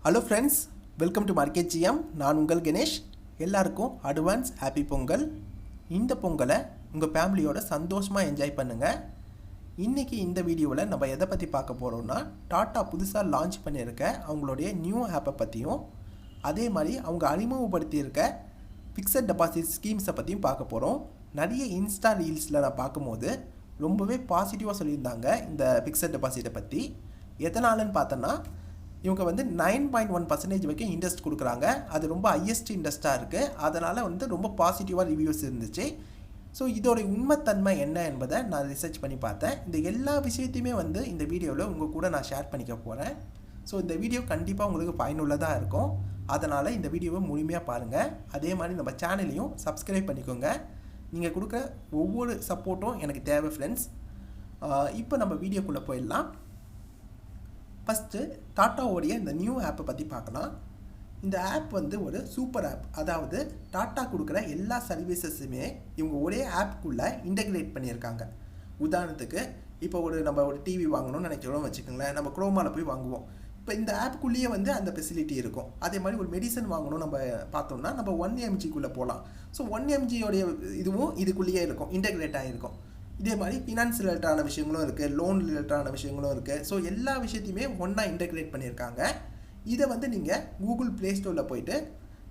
Hello friends, welcome to market GM. நான் உங்கள் கணேஷ். எல்லாருக்கும் அட்வான்ஸ் ஹாப்பி பொங்கல். இந்த பொங்கலை உங்கள் ஃபேமிலியோட சந்தோஷமாக என்ஜாய் பண்ணுங்கள். இன்றைக்கி இந்த வீடியோவில் நம்ம எதை பற்றி பார்க்க போகிறோம்னா, டாட்டா புதுசாக லான்ச் பண்ணியிருக்க அவங்களுடைய நியூ ஆப்பை பற்றியும், அதே மாதிரி அவங்க அறிமுகப்படுத்தியிருக்க ஃபிக்ஸட் டெபாசிட் ஸ்கீம்ஸை பற்றியும் பார்க்க போகிறோம். நிறைய இன்ஸ்டா ரீல்ஸில் நான் பார்க்கும்போது ரொம்பவே பாசிட்டிவாக சொல்லியிருந்தாங்க இந்த ஃபிக்ஸட் டெபாசிட்டை பற்றி. எதனாலன்னு பார்த்தோன்னா, இவங்க வந்து 9.1% வரைக்கும் இன்ட்ரெஸ்ட் கொடுக்குறாங்க. அது ரொம்ப ஹையஸ்ட் இன்ட்ரெஸ்ட்டாக இருக்குது. அதனால் ரொம்ப பாசிட்டிவாக ரிவ்யூஸ் இருந்துச்சு. ஸோ இதோடைய உண்மைத்தன்மை என்ன என்பதை நான் ரிசர்ச் பண்ணி பார்த்தேன். இந்த எல்லா விஷயத்தையுமே இந்த வீடியோவில் உங்கள் கூட நான் ஷேர் பண்ணிக்க போகிறேன். ஸோ இந்த வீடியோ கண்டிப்பாக உங்களுக்கு பயனுள்ளதாக இருக்கும். அதனால் இந்த வீடியோவை முழுமையாக பாருங்கள். அதே மாதிரி நம்ம சேனலையும் சப்ஸ்கிரைப் பண்ணிக்கோங்க. நீங்கள் கொடுக்குற ஒவ்வொரு சப்போர்ட்டும் எனக்கு தேவை ஃப்ரெண்ட்ஸ். இப்போ நம்ம வீடியோக்குள்ளே போயிடலாம். ஃபஸ்ட்டு டாட்டாவோடைய இந்த நியூ ஆப்பை பற்றி பார்க்கலாம். இந்த ஆப் ஒரு சூப்பர் ஆப். அதாவது டாட்டா கொடுக்குற எல்லா சர்வீசஸுமே இவங்க ஒரே ஆப்புக்குள்ளே இன்டெகிரேட் பண்ணியிருக்காங்க. உதாரணத்துக்கு இப்போ நம்ம ஒரு டிவி வாங்கணும்னு நினைக்கிறோம் வச்சுக்கோங்களேன். நம்ம குரோமாவில் போய் வாங்குவோம். இப்போ இந்த ஆப்புக்குள்ளேயே அந்த ஃபெசிலிட்டி இருக்கும். அதே மாதிரி ஒரு மெடிசன் வாங்கணும் நம்ம பார்த்தோம்னா நம்ம 1mgக்குள்ளே போகலாம். ஸோ 1mgயோடைய இதுவும் இதுக்குள்ளேயே இருக்கும், இன்டெகிரேட் ஆகிருக்கும். இதே மாதிரி ஃபினான்ஸ் ரிலேட்டடான விஷயங்களும் இருக்குது, லோன் ரிலேட்டடான விஷயங்களும் இருக்குது. ஸோ எல்லா விஷயத்தையுமே ஒன்றா இன்டெகிரேட் பண்ணியிருக்காங்க. இதை நீங்கள் கூகுள் ப்ளே ஸ்டோரில் போயிட்டு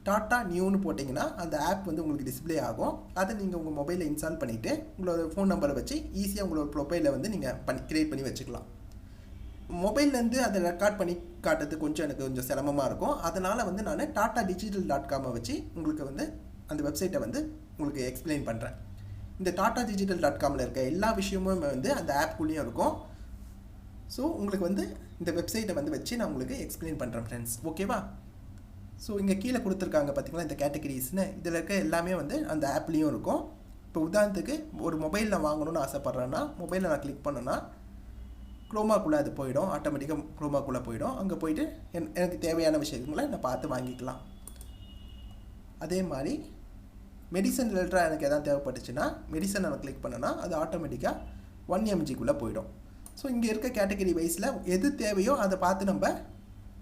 டாட்டா நியூன்னு போட்டிங்கன்னா அந்த ஆப் உங்களுக்கு டிஸ்பிளே ஆகும். அதை நீங்கள் உங்கள் மொபைலில் இன்ஸ்டால் பண்ணிவிட்டு உங்களோட ஃபோன் நம்பரை வச்சு ஈஸியாக உங்களோட ப்ரொஃபைலை நீங்கள் க்ரியேட் பண்ணி வச்சுக்கலாம். மொபைல்லேருந்து அதை ரெக்கார்ட் பண்ணி காட்டுறது எனக்கு கொஞ்சம் சிரமமாக இருக்கும். அதனால் நான் TataDigital.com வச்சு உங்களுக்கு அந்த வெப்சைட்டை உங்களுக்கு எக்ஸ்பிளைன் பண்ணுறேன். இந்த TataDigital.comல இருக்க எல்லா விஷயமும் அந்த ஆப்குள்ளேயும் இருக்கும். ஸோ உங்களுக்கு இந்த வெப்சைட்டை வச்சு நான் உங்களுக்கு எக்ஸ்பிளைன் பண்ணுறேன் ஃப்ரெண்ட்ஸ், ஓகேவா? ஸோ இங்கே கீழே கொடுத்துருக்காங்க பார்த்தீங்களா இந்த கேட்டகரிஸ்னு. இதில் இருக்க எல்லாமே அந்த ஆப்லேயும் இருக்கும். இப்போ உதாரணத்துக்கு ஒரு மொபைல் நான் வாங்கணும்னு ஆசைப்பட்றேன்னா, மொபைலில் நான் கிளிக் பண்ணேன்னா குரோமாக்குள்ளே அது போயிடும், ஆட்டோமேட்டிக்காக குரோமாக்குள்ளே போயிடும். அங்கே போயிட்டு எனக்கு தேவையான விஷயங்களை நான் பார்த்து வாங்கிக்கலாம். அதே மாதிரி மெடிசன் ரிலேட்டடாக எனக்கு எதாவது தேவைப்பட்டுச்சுன்னா மெடிசன் நான் கிளிக் பண்ணேன்னா அது ஆட்டோமேட்டிக்காக 1mgக்குள்ளே போயிடும். ஸோ இங்கே இருக்க கேட்டகரி வைஸில் எது தேவையோ அதை பார்த்து நம்ம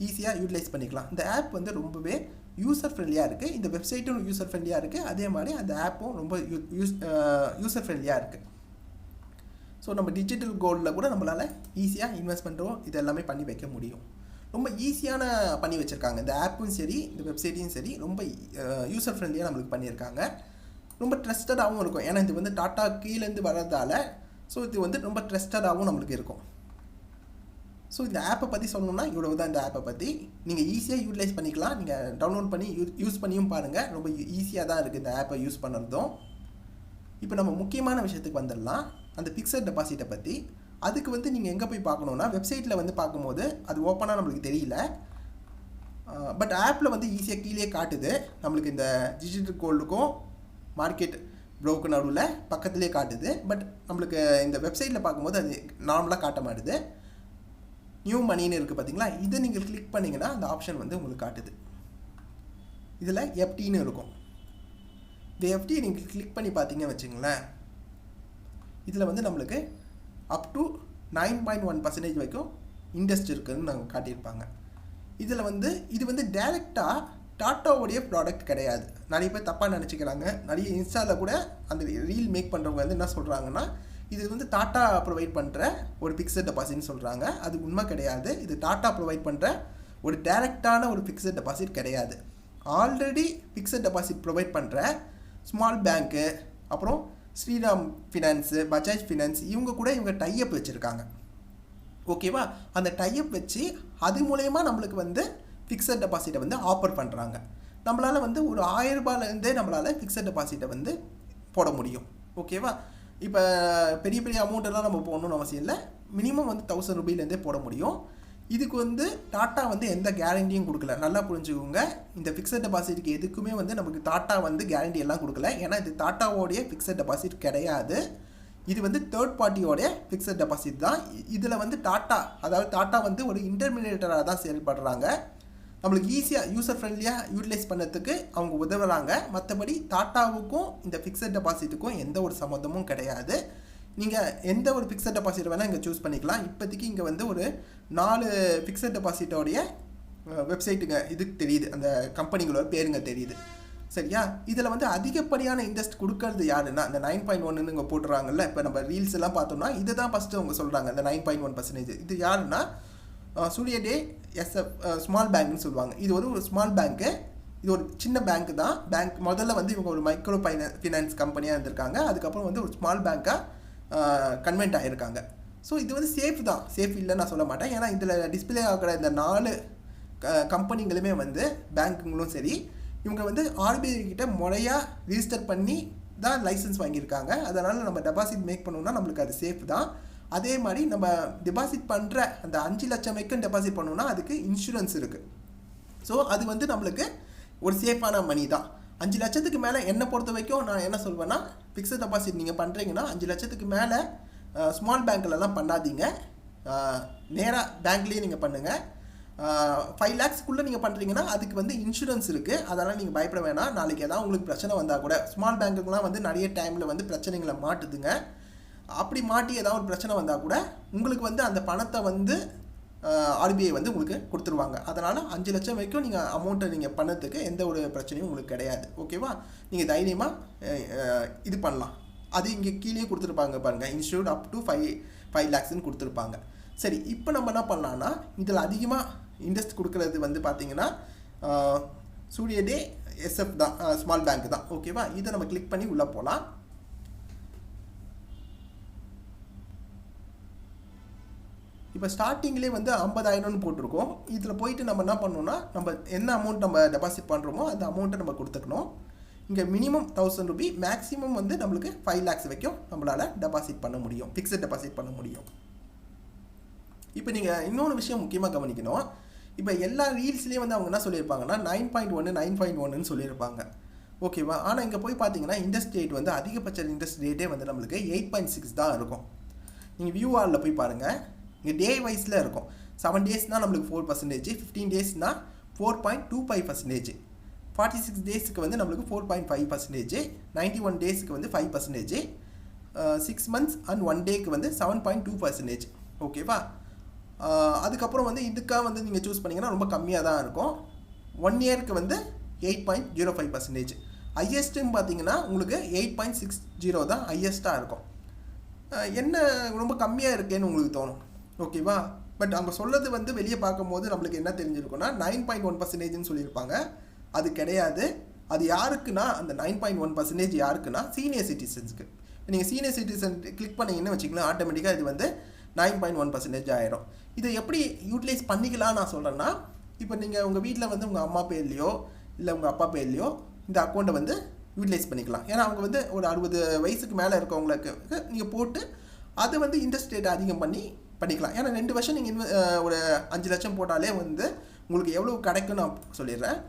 ஈஸியாக யூட்டிலைஸ் பண்ணிக்கலாம். இந்த ஆப் ரொம்பவே யூசர் ஃப்ரெண்ட்லியாக இருக்குது. இந்த வெப்சைட்டும் யூசர் ஃப்ரெண்ட்லியாக இருக்குது. அதே மாதிரி அந்த ஆப்பும் ரொம்ப யூசர் ஃப்ரெண்ட்லியாக இருக்குது. ஸோ நம்ம டிஜிட்டல் கோல்டில் கூட நம்மளால் ஈஸியாக இன்வெஸ்ட்மெண்ட்டும் இது எல்லாமே பண்ணி வைக்க முடியும். ரொம்ப ஈஸியான பண்ணி வச்சுருக்காங்க. இந்த ஆப்பும் சரி, இந்த வெப்சைட்டையும் சரி, ரொம்ப யூசர் ஃப்ரெண்ட்லியாக நம்மளுக்கு பண்ணியிருக்காங்க. ரொம்ப ட்ரஸ்டடாகவும் இருக்கும். ஏன்னா இது டாட்டா கீழேருந்து வர்றதால ஸோ இது ரொம்ப ட்ரஸ்டடாகவும் நம்மளுக்கு இருக்கும். ஸோ இந்த ஆப்பை பற்றி சொல்லணும்னா இவ்வளவு தான். இந்த ஆப்பை பற்றி நீங்கள் ஈஸியாக யூட்டிலைஸ் பண்ணிக்கலாம். நீங்கள் டவுன்லோட் பண்ணி யூஸ் பண்ணியும் பாருங்கள். ரொம்ப ஈஸியாக தான் இருக்குது இந்த ஆப்பை யூஸ் பண்ணுறதும். இப்போ நம்ம முக்கியமான விஷயத்துக்கு வந்துடலாம். அந்த ஃபிக்ஸட் டெபாசிட்டை பற்றி. அதுக்கு நீங்கள் எங்கே போய் பார்க்கணுன்னா, வெப்சைட்டில் பார்க்கும்போது அது ஓப்பனாக நம்மளுக்கு தெரியல. பட் ஆப்பில் ஈஸியாக கீழே காட்டுது. நம்மளுக்கு இந்த டிஜிட்டல் கோல்டுக்கும் மார்க்கெட் ப்ரோக்கு நடுவில் பக்கத்துலேயே காட்டுது. பட் நம்மளுக்கு இந்த வெப்சைட்டில் பார்க்கும்போது அது நார்மலாக காட்ட மாட்டுது. நியூ மணின்னு இருக்குது பார்த்தீங்களா, இதை நீங்கள் கிளிக் பண்ணிங்கன்னா அந்த ஆப்ஷன் உங்களுக்கு காட்டுது. இதில் எஃப்டின்னு இருக்கும். இந்த எஃப்டி நீங்கள் கிளிக் பண்ணி பார்த்தீங்கன்னு வச்சுங்களேன், இதில் நம்மளுக்கு அப் டு 9.1% வரைக்கும் இன்ட்ரெஸ்ட் இருக்குதுன்னு நாங்கள் காட்டியிருப்பாங்க. இதில் இது டைரெக்டாக டாட்டாவுடைய ப்ராடக்ட் கிடையாது. நிறைய பேர் தப்பாக நினச்சிக்கிறாங்க. நிறைய இன்ஸ்டாவில் கூட அந்த ரீல் மேக் பண்ணுறவங்க என்ன சொல்கிறாங்கன்னா, இது டாட்டா ப்ரொவைட் பண்ணுற ஒரு ஃபிக்ஸட் டெபாசிட்னு சொல்கிறாங்க. அது உண்மை கிடையாது. இது டாட்டா ப்ரொவைட் பண்ணுற ஒரு டைரெக்டான ஒரு ஃபிக்ஸட் டெபாசிட் கிடையாது. ஆல்ரெடி ஃபிக்ஸட் டெபாசிட் ப்ரொவைட் பண்ணுற ஸ்மால் பேங்க்கு, அப்புறம் ஸ்ரீராம் ஃபினான்ஸு, பஜாஜ் ஃபினான்ஸ், இவங்க டைஅப் வச்சுருக்காங்க, ஓகேவா? அந்த டைஅப் வச்சு அது மூலயமா நம்மளுக்கு ஃபிக்ஸட் டெபாசிட்டை ஆஃபர் பண்ணுறாங்க. நம்மளால் ஒரு 1000 ரூபாயிலேருந்தே நம்மளால் ஃபிக்ஸட் டெபாசிட்டை போட முடியும், ஓகேவா? இப்போ பெரிய பெரிய அமௌண்ட்டெல்லாம் நம்ம போடணும்னு அவசியம் இல்லை. மினிமம் 1000 ரூபாயிலேருந்தே போட முடியும். இதுக்கு டாட்டா எந்த கேரண்டியும் கொடுக்கல. நல்லா புரிஞ்சுக்கோங்க. இந்த ஃபிக்ஸட் டெபாசிட்டுக்கு எதுக்குமே நமக்கு டாட்டா கேரண்டி எல்லாம் கொடுக்கல. ஏன்னா இது டாட்டாவோடைய ஃபிக்ஸட் டெபாசிட் கிடையாது. இது தேர்ட் பார்ட்டியோடைய ஃபிக்ஸட் டெபாசிட் தான். இதில் டாட்டா, அதாவது டாட்டா ஒரு இன்டர்மீடியேட்டராக தான் செயல்படுறாங்க. நம்மளுக்கு ஈஸியாக யூசர் ஃப்ரெண்ட்லியாக யூட்டிலைஸ் பண்ணுறதுக்கு அவங்க உதவுறாங்க. மற்றபடி டாட்டாவுக்கும் இந்த ஃபிக்ஸட் டெபாசிட்டுக்கும் எந்த ஒரு சம்மந்தமும் கிடையாது. நீங்கள் எந்த ஒரு ஃபிக்ஸட் டெபாசிட் வேணால் இங்கே சூஸ் பண்ணிக்கலாம். இப்போதைக்கு இங்கே ஒரு 4 ஃபிக்ஸட் டெபாசிட்டோடைய வெப்சைட்டுங்க இதுக்கு தெரியுது, அந்த கம்பெனிகளோட பேருங்க தெரியுது. சரியா? இதில் வந்து அதிகப்படியான இன்ட்ரெஸ்ட் கொடுக்கறது யாருன்னா இந்த 9.1 இங்கே போட்டுறாங்கல்ல. இப்போ நம்ம ரீல்ஸ் எல்லாம் பார்த்தோம்னா இது தான் ஃபஸ்ட்டு அவங்க சொல்கிறாங்க, இந்த 9.1%. இது யாருன்னா சூர்யா டே எஸ்எஃப் ஸ்மால் பேங்க்னு சொல்லுவாங்க. இது ஒரு ஸ்மால் பேங்க்கு, இது ஒரு சின்ன பேங்க் தான். பேங்க் முதல்ல வந்து இவங்க ஒரு மைக்ரோ ஃபினான்ஸ் கம்பெனியாக இருந்திருக்காங்க. அதுக்கப்புறம் வந்து ஒரு ஸ்மால் பேங்காக கன்வெர்ட் ஆகியிருக்காங்க. ஸோ இது வந்து சேஃப் தான், சேஃப் இல்லைன்னு நான் சொல்ல மாட்டேன். ஏன்னா இதில் டிஸ்பிளே ஆகிற இந்த 4 கம்பெனிங்களுமே வந்து பேங்க்குங்களும் சரி, இவங்க வந்து ஆர்பிஐ கிட்ட முறையாக ரிஜிஸ்டர் பண்ணி தான் லைசன்ஸ் வாங்கியிருக்காங்க. அதனால் நம்ம டெபாசிட் மேக் பண்ணோம்னா நம்மளுக்கு அது சேஃப் தான். அதே மாதிரி நம்ம டெபாசிட் பண்ணுற அந்த 5 லட்சம் வரைக்கும் டெபாசிட் பண்ணோம்னா அதுக்கு இன்சூரன்ஸ் இருக்குது. ஸோ அது வந்து நம்மளுக்கு ஒரு சேஃபான மணி தான். 5 லட்சத்துக்கு மேலே என்னை பொறுத்த வரைக்கும் நான் என்ன சொல்வேன்னா, ஃபிக்ஸட் டெபாசிட் நீங்கள் பண்ணுறீங்கன்னா 5 லட்சத்துக்கு மேலே ஸ்மால் பேங்க்லலாம் பண்ணாதீங்க. நேராக பேங்க்லேயே நீங்கள் பண்ணுங்கள். 5 lakhsக்குள்ளே நீங்கள் பண்ணுறீங்கன்னா அதுக்கு வந்து இன்சூரன்ஸ் இருக்குது. அதனால் நீங்கள் பயப்பட வேணாம். நாளைக்கு ஏதாவது உங்களுக்கு பிரச்சனை வந்தால் கூட, ஸ்மால் பேங்க்குலாம் வந்து நிறைய டைமில் வந்து பிரச்சனைகளை மாட்டுதுங்க. அப்படி மாட்டி ஏதாவது ஒரு பிரச்சனை வந்தால் கூட உங்களுக்கு வந்து அந்த பணத்தை வந்து ஆர்பிஐ வந்து உங்களுக்கு கொடுத்துருவாங்க. அதனால் 5 லட்சம் வரைக்கும் நீங்கள் அமௌண்ட்டை நீங்கள் பண்ணதுக்கு எந்த ஒரு பிரச்சனையும் உங்களுக்கு கிடையாது. ஓகேவா? நீங்கள் தைரியமாக இது பண்ணலாம். அது இங்கே கீழே கொடுத்துருப்பாங்க பாருங்கள், இன்சூர்ட் அப் டு 5 lakhsன்னு கொடுத்துருப்பாங்க. சரி, இப்போ நம்ம என்ன பண்ணலான்னா, இதில் அதிகமாக இன்ட்ரெஸ்ட் கொடுக்குறது வந்து பார்த்தீங்கன்னா சூர்யா டே எஸ்எஃப் தான், ஸ்மால் பேங்க் தான். ஓகேவா? இதை நம்ம கிளிக் பண்ணி உள்ளே போகலாம். இப்போ ஸ்டார்டிங்லேயே வந்து 50,000ன்னு போட்டிருக்கோம். இதில் போயிட்டு நம்ம என்ன பண்ணணும்னா, நம்ம என்ன அமௌண்ட் நம்ம டெபாசிட் பண்ணுறோமோ அந்த அமௌண்ட்டை நம்ம கொடுத்துக்கணும். இங்கே மினிமம் 1000 ரூபி, மேக்ஸிமம் வந்து நம்மளுக்கு 5 lakhs வரைக்கும் நம்மளால் டெபாசிட் பண்ண முடியும், ஃபிக்ஸட் டெபாசிட் பண்ண முடியும். இப்போ நீங்கள் இன்னொரு விஷயம் முக்கியமாக கவனிக்கணும். இப்போ எல்லா ரீல்ஸ்லேயும் வந்து அவங்க என்ன சொல்லியிருப்பாங்கன்னா 9.1 சொல்லியிருப்பாங்க. ஓகேவா? ஆனால் இங்கே போய் பார்த்தீங்கன்னா இன்ட்ரெஸ்ட் ரேட் வந்து அதிகபட்ச இன்ட்ரெஸ்ட் ரேட்டே வந்து நம்மளுக்கு 8.6 தான் இருக்கும். நீங்கள் வியூ ஆலில் போய் பாருங்கள், இங்கே டே வைஸில் இருக்கும். 7 டேஸ்னால் நம்மளுக்கு 4%, 15 டேஸ்னால் 4.25%, 46 டேஸுக்கு வந்து நம்மளுக்கு 4.5%, 91 டேஸுக்கு வந்து 5%, 6 months அண்ட் 1 டேக்கு வந்து 7.2%. ஓகேவா? அதுக்கப்புறம் வந்து இதுக்காக வந்து நீங்கள் சூஸ் பண்ணிங்கன்னா ரொம்ப கம்மியாக தான் இருக்கும். 1 இயருக்கு வந்து 8.05%. ஹையஸ்ட்டுன்னு பார்த்தீங்கன்னா உங்களுக்கு 8.60 தான் ஹையஸ்ட்டாக இருக்கும். என்ன ரொம்ப கம்மியாக இருக்கேன்னு உங்களுக்கு தோணும். ஓகேவா? பட் அவங்க சொல்கிறது வந்து வெளியே பார்க்கும்போது நம்மளுக்கு என்ன தெரிஞ்சிருக்குன்னா 9.1%ன்னு சொல்லியிருப்பாங்க. அது கிடையாது. அது யாருக்குன்னா, அந்த 9.1% யாருக்குன்னா சீனியர் சிட்டிசன்ஸுக்கு. நீங்கள் சீனியர் சிட்டிசன் கிளிக் பண்ணிங்கன்னு வச்சுக்கலாம், ஆட்டோமேட்டிக்காக இது வந்து 9.1% ஆயிரும். இதை எப்படி யூட்டிலைஸ் பண்ணிக்கலாம் நான் சொல்கிறேன்னா, இப்போ நீங்கள் உங்கள் வீட்டில் வந்து உங்கள் அம்மா பேர்லையோ இல்லை உங்கள் அப்பா பேர்லையோ இந்த அக்கௌண்ட்டை வந்து யூட்டிலைஸ் பண்ணிக்கலாம். ஏன்னா அவங்க வந்து ஒரு 60 வயசுக்கு மேலே இருக்கவங்களுக்கு நீங்கள் போட்டு அதை வந்து இன்ட்ரெஸ்ட் ரேட் அதிகம் பண்ணிக்கலாம். ஏன்னா 2 வருஷம் நீங்கள் ஒரு 5 லட்சம் போட்டாலே வந்து உங்களுக்கு எவ்வளோ கிடைக்குன்னு நான் சொல்லிடுறேன்.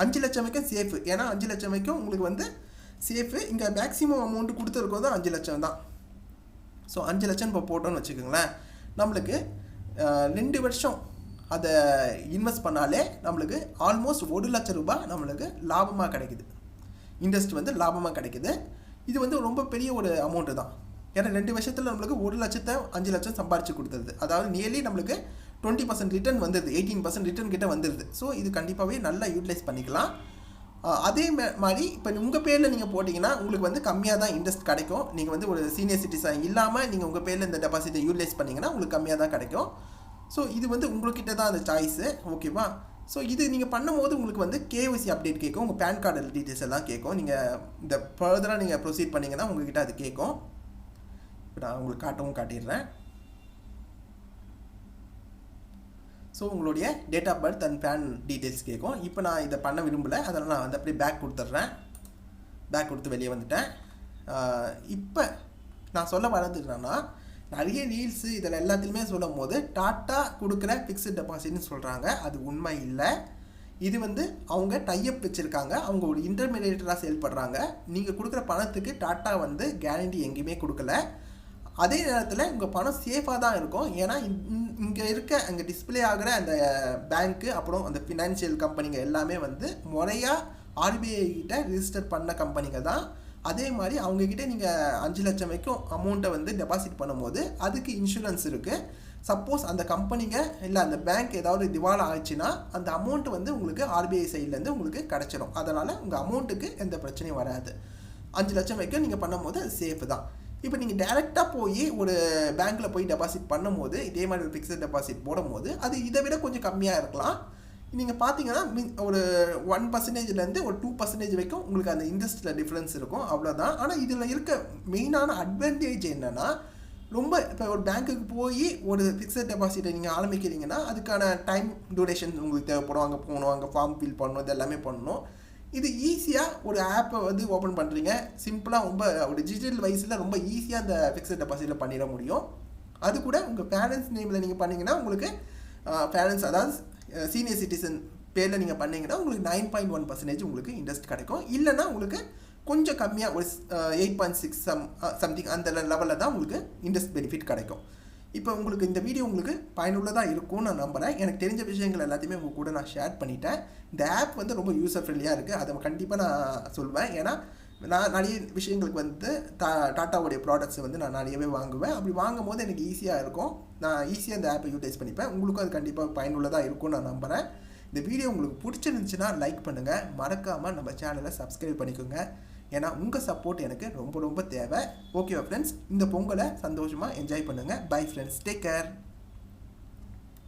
5 லட்சம் வரைக்கும் சேஃபு. ஏன்னா 5 லட்சம் வரைக்கும் உங்களுக்கு வந்து சேஃபு. இங்கே மேக்ஸிமம் அமௌண்ட்டு கொடுத்துருக்கோம் தான் 5 லட்சம் தான். ஸோ 5 லட்சம் இப்போ போட்டோன்னு வச்சுக்கோங்களேன், நம்மளுக்கு 2 வருஷம் அதை இன்வெஸ்ட் பண்ணாலே நம்மளுக்கு ஆல்மோஸ்ட் 1 லட்சம் ரூபாய் நம்மளுக்கு லாபமாக கிடைக்குது. இன்ட்ரெஸ்ட் வந்து லாபமாக கிடைக்குது. இது வந்து ரொம்ப பெரிய ஒரு அமௌண்ட்டு தான். ஏன்னா 2 வருஷத்தில் நம்மளுக்கு 1 லட்சத்தை 5 லட்சம் சம்பாரித்து கொடுத்துருது. அதாவது நியர்லி நம்மளுக்கு 20% ரிட்டர்ன் வந்துடுது, 18% ரிட்டர்ன் கிட்ட வந்துடுது. ஸோ இது கண்டிப்பாகவே நல்லா யூட்டிலைஸ் பண்ணிக்கலாம். அதே மாதிரி இப்போ உங்கள் பேரில் நீங்கள் போட்டிங்கன்னா உங்களுக்கு வந்து கம்மியாக தான் இன்ட்ரெஸ்ட் கிடைக்கும். நீங்கள் வந்து ஒரு சீனியர் சிட்டிசன் இல்லாமல் நீங்கள் உங்கள் பேரில் இந்த டெபாசிட்டை யூட்டிலைஸ் பண்ணிங்கன்னா உங்களுக்கு கம்மியாக தான் கிடைக்கும். ஸோ இது வந்து உங்கள்கிட்ட தான் அந்த சாய்ஸு. ஓகேவா? ஸோ இது நீங்கள் பண்ணும்போது உங்களுக்கு வந்து கேஒய்சி அப்டேட் கேட்கும், உங்கள் பேன் கார்டு டீட்டெயில்ஸ் எல்லாம் கேட்கும். நீங்கள் இந்த ஃபர்தராக நீங்கள் ப்ரொசீட் பண்ணிங்கன்னா உங்கள்கிட்ட அது கேட்கும். இப்போ நான் உங்களுக்கு காட்டிடுறேன். ஸோ உங்களுடைய date of birth and PAN details கேட்கும். இப்போ நான் இதை பண்ண விரும்பலை, அதனால் நான் வந்து அப்படியே பேக் கொடுத்துட்றேன். பேக் கொடுத்து வெளியே வந்துட்டேன். இப்போ நான் சொல்ல வர்றது என்னன்னா, நிறைய ரீல்ஸு இதில் எல்லாத்துலேயுமே சொல்லும் போது டாட்டா கொடுக்குற ஃபிக்ஸட் டெபாசிட்னு சொல்கிறாங்க. அது உண்மை இல்லை. இது வந்து அவங்க டைஅப் வச்சுருக்காங்க, அவங்க ஒரு இன்டர்மீடியேட்டராக செயல்படுறாங்க. நீங்கள் கொடுக்குற பணத்துக்கு டாட்டா வந்து கேரண்டி எங்கேயுமே கொடுக்கல. அதே நேரத்தில் உங்கள் பணம் சேஃபாக தான் இருக்கும். ஏன்னா இங்கே இருக்க அங்கே டிஸ்பிளே ஆகிற அந்த பேங்க்கு அப்புறம் அந்த ஃபினான்ஷியல் கம்பெனிங்க எல்லாமே வந்து முறையாக ஆர்பிஐ கிட்ட ரிஜிஸ்டர் பண்ண கம்பெனிங்க தான். அதே மாதிரி அவங்கக்கிட்ட நீங்கள் 5 லட்சம் வரைக்கும் அமௌண்ட்டை வந்து டெபாசிட் பண்ணும்போது அதுக்கு இன்சூரன்ஸ் இருக்குது. சப்போஸ் அந்த கம்பெனிங்க இல்லை அந்த பேங்க் ஏதாவது திவாலா ஆச்சுன்னா அந்த அமௌண்ட் வந்து உங்களுக்கு ஆர்பிஐ சைட்லேருந்து உங்களுக்கு கிடச்சிடும். அதனால் உங்கள் அமௌண்ட்டுக்கு எந்த பிரச்சனையும் வராது. 5 லட்சம் வரைக்கும் நீங்கள் பண்ணும்போது அது சேஃப் தான். இப்போ நீங்கள் டேரெக்டாக போய் ஒரு பேங்க்கில் போய் டெபாசிட் பண்ணும்போது இதே மாதிரி ஒரு ஃபிக்ஸட் டெபாசிட் போடும்போது அது இதை விட கொஞ்சம் கம்மியாக இருக்கலாம். நீங்கள் பார்த்தீங்கன்னா ஒரு 1%லேருந்து ஒரு 2% வரைக்கும் உங்களுக்கு அந்த இன்ட்ரெஸ்ட்டில் டிஃப்ரென்ஸ் இருக்கும், அவ்வளோதான். ஆனால் இதில் இருக்க மெயினான அட்வான்டேஜ் என்னென்னா, ரொம்ப இப்போ ஒரு பேங்க்குக்கு போய் ஒரு ஃபிக்ஸட் டெபாசிட்டை நீங்கள் ஆரம்பிக்கிறீங்கன்னா அதுக்கான டைம் டியூரேஷன் உங்களுக்கு தேவைப்படும். அங்கே போகணும், அங்கே ஃபார்ம் ஃபில் பண்ணணும், இது எல்லாமே பண்ணணும். இது ஈஸியாக ஒரு ஆப்பை வந்து ஓப்பன் பண்ணுறீங்க, சிம்பிளாக ரொம்ப ஒரு டிஜிட்டல் வைஸில் ரொம்ப ஈஸியாக அந்த ஃபிக்ஸட் டெபாசிட்டில் பண்ணிட முடியும். அது கூட உங்கள் பேரண்ட்ஸ் நேமில் நீங்கள் பண்ணிங்கன்னா உங்களுக்கு பேரண்ட்ஸ் அதாவது சீனியர் சிட்டிசன் பேரில் நீங்கள் பண்ணிங்கன்னா உங்களுக்கு 9.1% உங்களுக்கு இன்ட்ரெஸ்ட் கிடைக்கும். இல்லைன்னா உங்களுக்கு கொஞ்சம் கம்மியாக ஒரு 8.6 சம்திங் அந்த லெவலில் தான் உங்களுக்கு இன்ட்ரெஸ்ட் பெனிஃபிட் கிடைக்கும். இப்போ உங்களுக்கு இந்த வீடியோ உங்களுக்கு பயனுள்ளதாக இருக்கும்னு நான் நம்புகிறேன். எனக்கு தெரிஞ்ச விஷயங்கள் எல்லாத்தையுமே உங்கள் கூட நான் ஷேர் பண்ணிட்டேன். இந்த ஆப் வந்து ரொம்ப யூசர் ஃப்ரெண்ட்லியாக இருக்குது, அதை கண்டிப்பாக நான் சொல்வேன். ஏன்னா நான் நிறைய விஷயங்களுக்கு வந்து டாட்டாவுடைய ப்ராடக்ட்ஸ் வந்து நான் நிறையவே வாங்குவேன். அப்படி வாங்கும் போது எனக்கு ஈஸியாக இருக்கும், நான் ஈஸியாக இந்த ஆப்பை யூட்டிலைஸ் பண்ணிப்பேன். உங்களுக்கும் அது கண்டிப்பாக பயனுள்ளதாக இருக்கும்னு நான் நம்புகிறேன். இந்த வீடியோ உங்களுக்கு பிடிச்சிருந்துச்சுன்னா லைக் பண்ணுங்கள், மறக்காமல் நம்ம சேனலை சப்ஸ்கிரைப் பண்ணிக்கோங்க. ஏன்னா உங்கள் சப்போர்ட் எனக்கு ரொம்ப ரொம்ப தேவை. ஓகேவா ஃப்ரெண்ட்ஸ், இந்த பொங்கலை சந்தோஷமாக என்ஜாய் பண்ணுங்கள். Bye friends, take care.